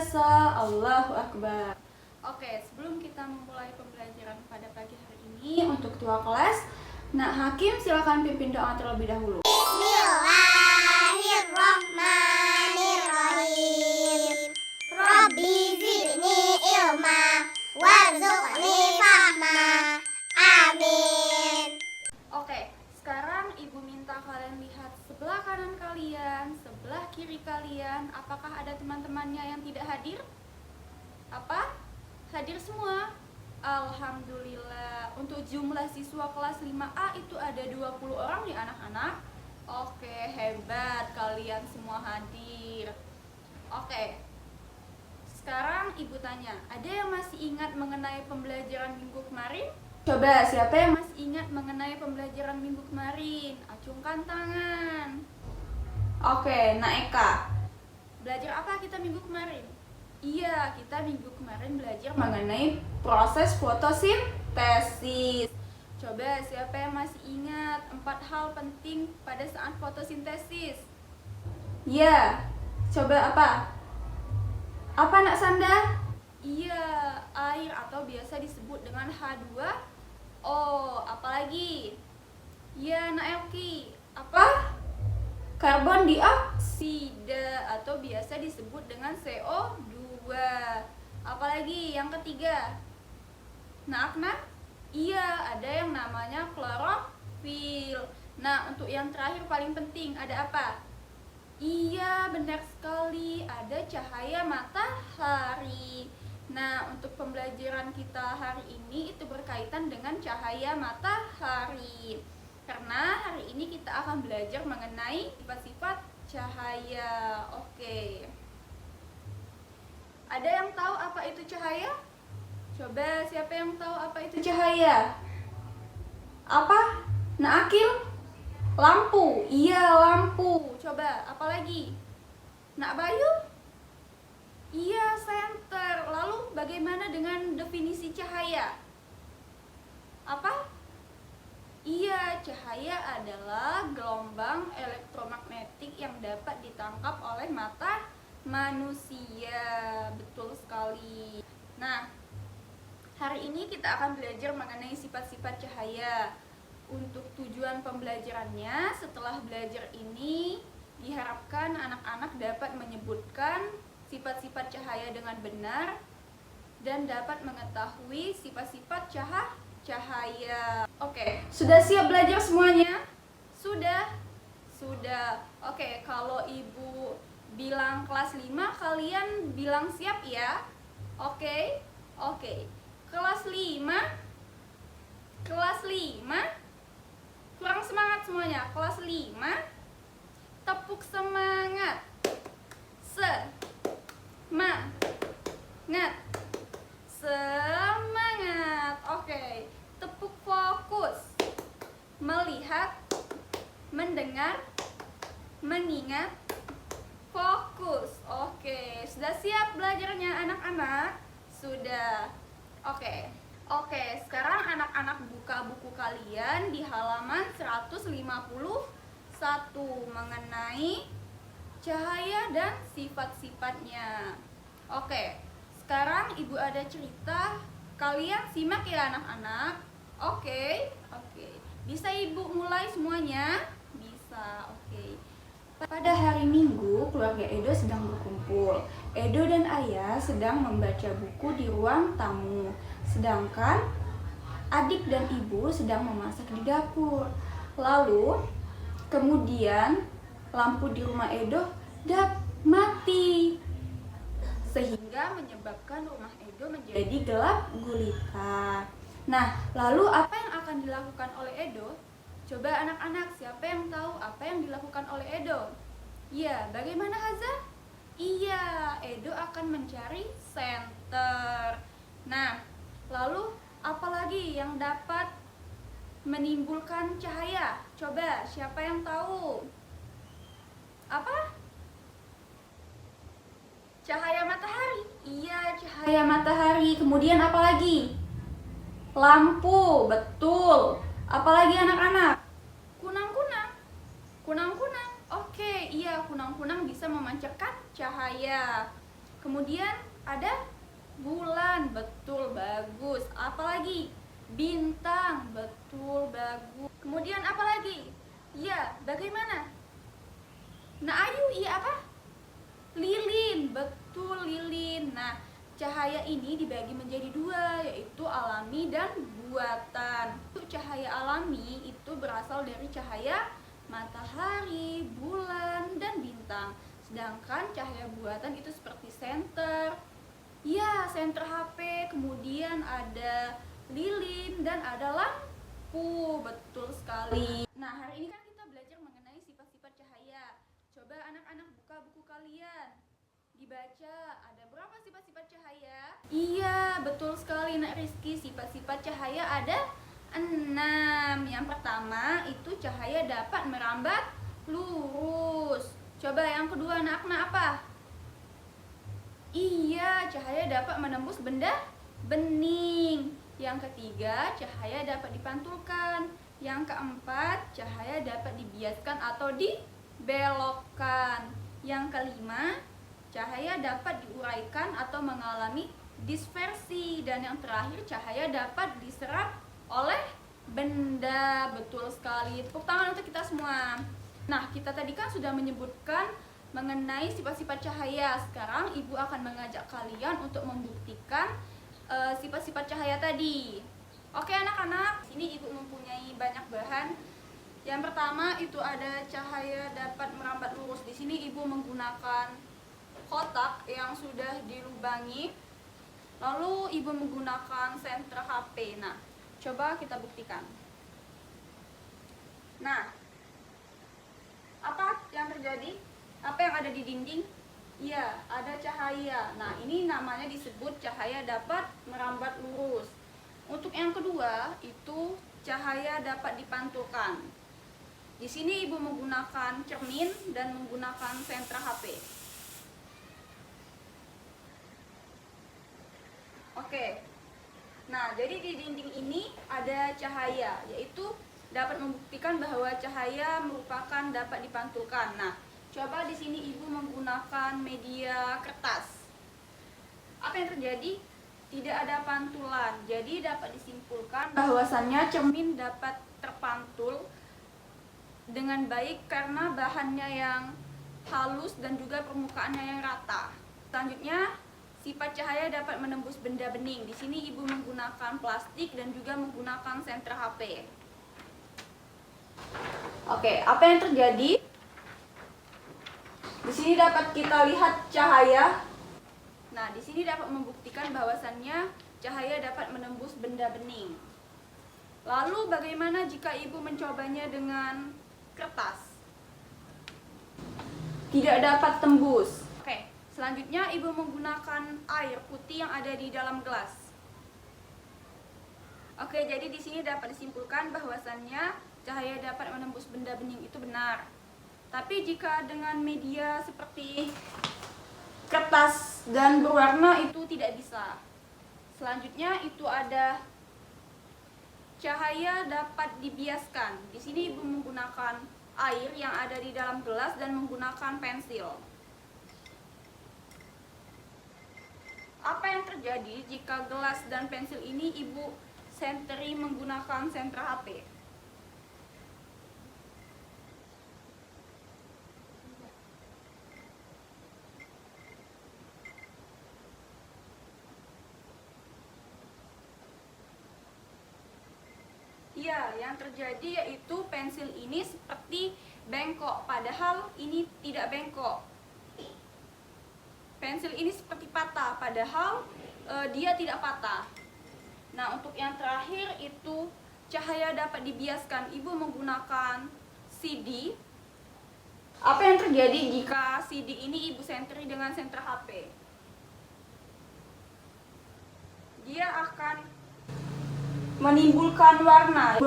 biasa. Allahu Akbar. Oke, sebelum kita memulai pembelajaran pada pagi hari ini, untuk ketua kelas, Nak Hakim silakan pimpin doa terlebih dahulu. Bismillahirrahmanirrahim. Rabbi zidni ilma warzuqni fahma. Amin. Oke, sekarang Ibu minta kalian lihat sebelah kanan kalian, sebelah kiri kalian. Apakah ada teman-temannya yang tidak hadir? Apa? Hadir semua? Alhamdulillah. Untuk jumlah siswa kelas 5A itu ada 20 orang nih anak-anak. Oke, hebat, kalian semua hadir. Oke, sekarang Ibu tanya, ada yang masih ingat mengenai pembelajaran minggu kemarin? Coba, siapa yang masih ingat mengenai pembelajaran minggu kemarin? Acungkan tangan. Oke, Nak Eka, belajar apa kita minggu kemarin? Iya, kita minggu kemarin belajar mengenai proses fotosintesis. Coba, siapa yang masih ingat 4 hal penting pada saat fotosintesis? Iya, coba apa? Apa Nak Sanda? Iya, air atau biasa disebut dengan H2O. Apalagi? Iya, Nak Elki. Apa? Karbon dioksida atau biasa disebut dengan CO2. Apalagi yang ketiga? Nah, Akna? Iya, ada yang namanya klorofil. Nah, untuk yang terakhir paling penting ada apa? Iya, benar sekali, ada cahaya matahari. Nah, untuk pembelajaran kita hari ini itu berkaitan dengan cahaya matahari. Karena hari ini kita akan belajar mengenai sifat-sifat cahaya. Oke. Ada yang tahu apa itu cahaya? Coba, siapa yang tahu apa itu cahaya? Apa? Nak Akil? Lampu. Iya, lampu. Coba, apa lagi? Nak Bayu? Iya, senter. Lalu bagaimana dengan definisi cahaya? Apa? Iya, cahaya adalah gelombang elektromagnetik yang dapat ditangkap oleh mata manusia. Betul sekali. Nah, hari ini kita akan belajar mengenai sifat-sifat cahaya. Untuk tujuan pembelajarannya, setelah belajar ini, diharapkan anak-anak dapat menyebutkan sifat-sifat cahaya dengan benar dan dapat mengetahui sifat-sifat cahaya. Oke, sudah siap belajar semuanya? Sudah? Sudah. Oke, kalau Ibu bilang kelas 5, kalian bilang siap ya? Oke? Oke. Kelas 5? Kelas 5? Kurang semangat semuanya. Kelas 5? Tepuk semangat. Semangat. Semangat. Oke. Tepuk fokus. Melihat, mendengar, mengingat, fokus. Oke, sudah siap belajarnya anak-anak? Sudah. Oke. Oke, sekarang anak-anak buka buku kalian di halaman 151 mengenai cahaya dan sifat-sifatnya. Oke, sekarang Ibu ada cerita. Kalian simak ya anak-anak. Oke. Bisa Ibu mulai semuanya? Bisa, oke. Pada hari Minggu, keluarga Edo sedang berkumpul. Edo dan Ayah sedang membaca buku di ruang tamu. Sedangkan adik dan ibu sedang memasak di dapur. Lalu, kemudian lampu di rumah Edo mati. Sehingga menyebabkan rumah Edo menjadi gelap gulita. Nah, lalu apa yang akan dilakukan oleh Edo? Coba anak-anak, siapa yang tahu apa yang dilakukan oleh Edo? Iya, bagaimana Haza? Iya, Edo akan mencari senter. Nah, lalu apalagi yang dapat menimbulkan cahaya? Coba, siapa yang tahu? Apa? Cahaya matahari. Iya, cahaya matahari. Kemudian apa lagi? Lampu, betul. Apalagi anak-anak? Kunang-kunang. Kunang-kunang. Oke, iya, kunang-kunang bisa memancarkan cahaya. Kemudian ada bulan, betul, bagus. Apalagi? Bintang, betul, bagus. Kemudian apa lagi? Ya, bagaimana? Nah, ayu, iya apa? Lilin, betul, lilin. Nah, cahaya ini dibagi menjadi dua, yaitu alami dan buatan. Cahaya alami itu berasal dari cahaya matahari, bulan, dan bintang. Sedangkan cahaya buatan itu seperti senter, ya, senter HP, kemudian ada lilin, dan ada lampu. Betul sekali. Nah, hari ini kan kita belajar mengenai sifat-sifat cahaya. Coba anak-anak buka buku kalian, dibaca, ada berapa sifat-sifat cahaya? Iya, betul sekali Nak Rizky. Sifat-sifat cahaya ada 6. Yang pertama itu cahaya dapat merambat lurus. Coba yang kedua anak-anak apa? Iya, cahaya dapat menembus benda bening. Yang ketiga, cahaya dapat dipantulkan. Yang keempat, cahaya dapat dibiaskan atau dibelokkan. Yang kelima, cahaya dapat diuraikan atau mengalami dispersi. Dan yang terakhir, cahaya dapat diserap oleh benda. Betul sekali. Tepuk tangan untuk kita semua. Nah, kita tadi kan sudah menyebutkan mengenai sifat-sifat cahaya. Sekarang Ibu akan mengajak kalian untuk membuktikan sifat-sifat cahaya tadi. Oke anak-anak, sini Ibu mempunyai banyak bahan. Yang pertama itu ada cahaya dapat merambat lurus. Di sini Ibu menggunakan kotak yang sudah dilubangi. Lalu Ibu menggunakan senter HP. Nah, coba kita buktikan. Nah, apa yang terjadi? Apa yang ada di dinding? Iya, ada cahaya. Nah, ini namanya disebut cahaya dapat merambat lurus. Untuk yang kedua, itu cahaya dapat dipantulkan. Di sini Ibu menggunakan cermin dan menggunakan senter HP. Oke. Nah, jadi di dinding ini ada cahaya, yaitu dapat membuktikan bahwa cahaya merupakan dapat dipantulkan. Nah, coba di sini Ibu menggunakan media kertas. Apa yang terjadi? Tidak ada pantulan. Jadi dapat disimpulkan bahwasannya cermin dapat terpantul dengan baik karena bahannya yang halus dan juga permukaannya yang rata. Selanjutnya, sifat cahaya dapat menembus benda bening. Di sini Ibu menggunakan plastik dan juga menggunakan senter HP. Oke, apa yang terjadi? Di sini dapat kita lihat cahaya. Nah, di sini dapat membuktikan bahwasannya cahaya dapat menembus benda bening. Lalu bagaimana jika Ibu mencobanya dengan kertas? Tidak dapat tembus. Oke, selanjutnya Ibu menggunakan air putih yang ada di dalam gelas. Oke, jadi di sini dapat disimpulkan bahwasannya cahaya dapat menembus benda bening itu benar. Tapi jika dengan media seperti kertas dan berwarna itu tidak bisa. Selanjutnya itu ada cahaya dapat dibiaskan. Di sini Ibu menggunakan air yang ada di dalam gelas dan menggunakan pensil. Apa yang terjadi jika gelas dan pensil ini Ibu senteri menggunakan senter HP? Ya, yang terjadi yaitu pensil ini seperti bengkok, padahal ini tidak bengkok. Pensil ini seperti patah, padahal dia tidak patah. Nah, untuk yang terakhir itu cahaya dapat dibiaskan. Ibu menggunakan CD. Apa yang terjadi jika CD ini Ibu senteri dengan senter HP? Dia akan menimbulkan warna.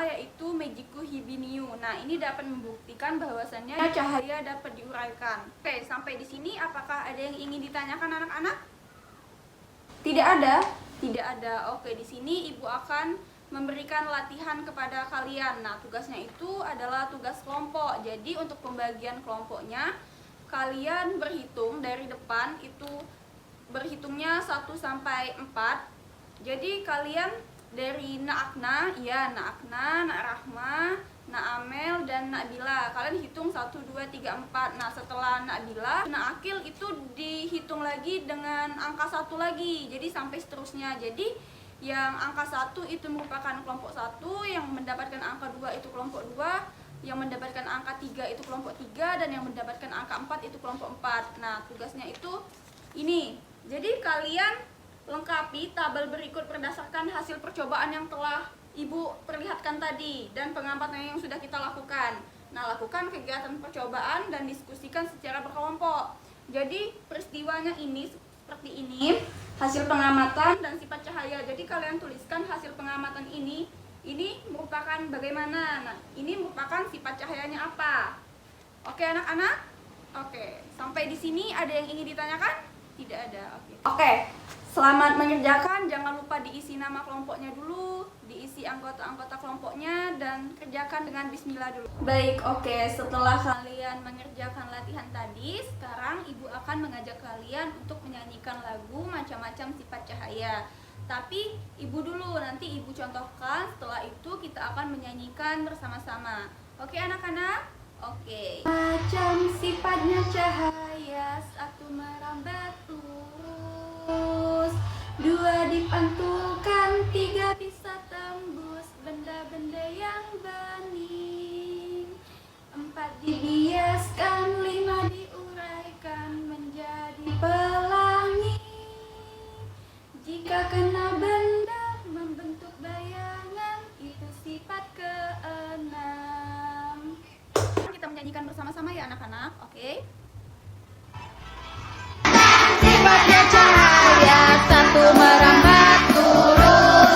Yaitu Magiku Hibiniu. Nah, ini dapat membuktikan bahwasannya cahaya dapat diuraikan. Oke, sampai di sini apakah ada yang ingin ditanyakan anak-anak? Tidak ada? Tidak ada. Oke, di sini Ibu akan memberikan latihan kepada kalian. Nah, tugasnya itu adalah tugas kelompok. Jadi, untuk pembagian kelompoknya, kalian berhitung dari depan itu berhitungnya 1 sampai 4. Jadi kalian dari Naakna, ya Naakna, Nakrahma, Naamel dan Nabila. Kalian hitung 1 2 3 4. Nah, setelah Nabila, Naakil itu dihitung lagi dengan angka 1 lagi. Jadi sampai seterusnya. Jadi yang angka 1 itu merupakan kelompok 1, yang mendapatkan angka 2 itu kelompok 2, yang mendapatkan angka 3 itu kelompok 3, dan yang mendapatkan angka 4 itu kelompok 4. Nah, tugasnya itu ini. Jadi kalian lengkapi tabel berikut berdasarkan hasil percobaan yang telah Ibu perlihatkan tadi dan pengamatan yang sudah kita lakukan. Nah, lakukan kegiatan percobaan dan diskusikan secara berkelompok. Jadi peristiwanya ini seperti ini, hasil pengamatan dan sifat cahaya. Jadi kalian tuliskan hasil pengamatan ini merupakan bagaimana. Nah, ini merupakan sifat cahayanya apa. Oke anak-anak? Oke, sampai di sini ada yang ingin ditanyakan? Tidak ada. Oke. Selamat mengerjakan, jangan lupa diisi nama kelompoknya dulu, diisi anggota-anggota kelompoknya, dan kerjakan dengan bismillah dulu. Baik, oke. Setelah kalian mengerjakan latihan tadi, sekarang Ibu akan mengajak kalian untuk menyanyikan lagu macam-macam sifat cahaya. Tapi Ibu dulu, nanti Ibu contohkan, setelah itu kita akan menyanyikan bersama-sama. Oke anak-anak? Oke. Macam sifatnya cahaya, 1 merambat lurus, 2 dipantulkan, 3 bisa tembus benda-benda yang bening, 4 dibiaskan, 5 diuraikan menjadi pelangi. Jika kena benda membentuk bayangan, itu sifat ke-6. Kita menyanyikan bersama-sama ya anak-anak, oke? Sifatnya cahaya, 1 merambat lurus,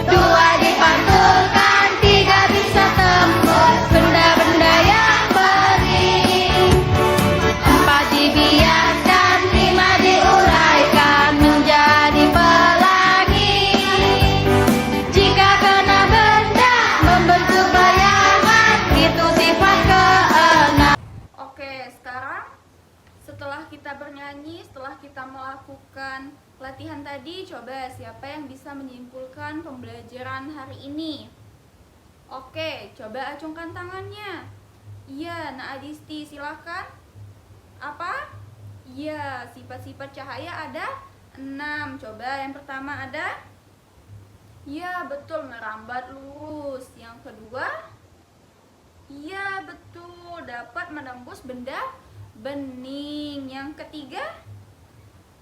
2 dipantulkan, 3 bisa tembus benda-benda yang bening, 4 dibiarkan, 5 diuraikan menjadi pelangi. Jika kena benda membentuk bayangan, itu sifat ke-6. Oke, sekarang setelah kita bernyanyi, setelah kita melakukan latihan tadi, coba siapa yang bisa menyimpulkan pembelajaran hari ini? Oke, coba acungkan tangannya. Iya, Nak Adisti, silahkan. Apa? Iya, sifat-sifat cahaya ada 6. Coba yang pertama ada? Iya, betul, merambat lurus. Yang kedua? Iya, betul, dapat menembus benda bening. Yang ketiga?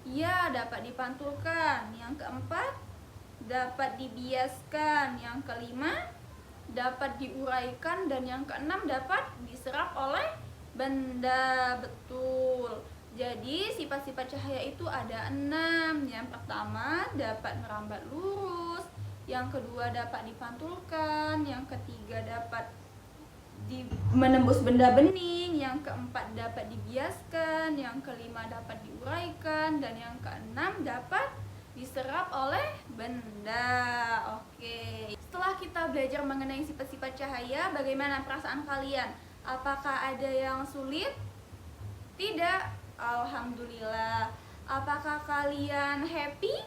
Ya, dapat dipantulkan. Yang keempat? Dapat dibiaskan. Yang kelima? Dapat diuraikan. Dan yang keenam dapat diserap oleh benda. Betul. Jadi sifat-sifat cahaya itu ada 6. Yang pertama dapat merambat lurus, yang kedua dapat dipantulkan, yang ketiga dapat menembus benda bening, yang keempat dapat dibiaskan, yang kelima dapat diuraikan, dan yang keenam dapat diserap oleh benda. Oke. Setelah kita belajar mengenai sifat-sifat cahaya, bagaimana perasaan kalian? Apakah ada yang sulit? Tidak. Alhamdulillah. Apakah kalian happy?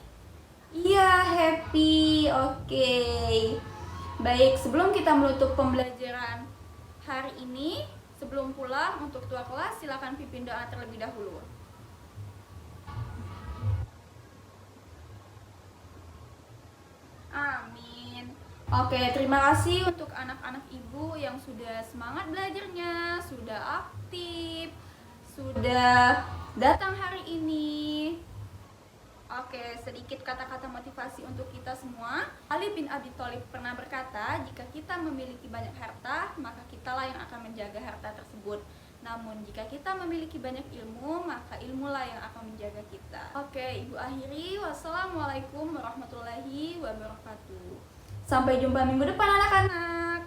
Iya, happy. Oke. Baik, sebelum kita menutup pembelajaran hari ini, sebelum pulang untuk ketua kelas, silakan pimpin doa terlebih dahulu. Amin. Oke, terima kasih untuk anak-anak ibu yang sudah semangat belajarnya, sudah aktif, sudah datang hari ini. Oke, sedikit kata-kata motivasi untuk kita semua. Ali bin Abi Thalib pernah berkata, jika kita memiliki banyak harta, maka kitalah yang akan menjaga harta tersebut. Namun jika kita memiliki banyak ilmu, maka ilmulah yang akan menjaga kita. Oke, ibu akhiri. Wassalamualaikum warahmatullahi wabarakatuh. Sampai jumpa minggu depan anak-anak.